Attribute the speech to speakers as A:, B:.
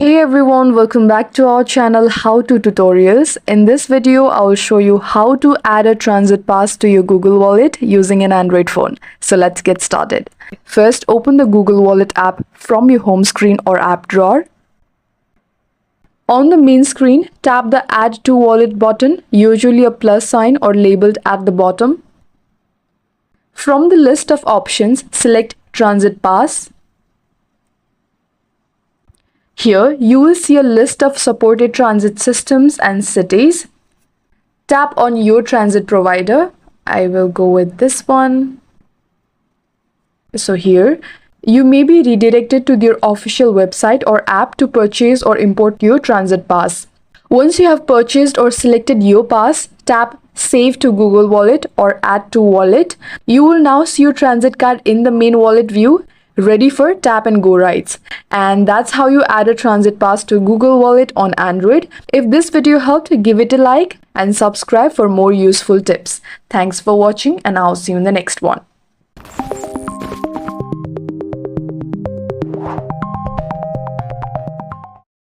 A: Hey everyone, welcome back to our channel How To Tutorials. In this video, I will show you how to add a transit pass to your Google Wallet using an Android phone. So let's get started. First, open the Google Wallet app from your home screen or app drawer. On the main screen, tap the Add to Wallet button, usually a plus sign or labeled at the bottom. From the list of options, select Transit Pass. Here, you will see a list of supported transit systems and cities. Tap on your transit provider. I will go with this one. So here, you may be redirected to their official website or app to purchase or import your transit pass. Once you have purchased or selected your pass, tap Save to Google Wallet or Add to Wallet. You will now see your transit card in the main wallet view, ready for tap and go rides. And that's how you add a transit pass to Google Wallet on Android. If this video helped, give it a like and subscribe for more useful tips. Thanks for watching, and I'll see you in the next one.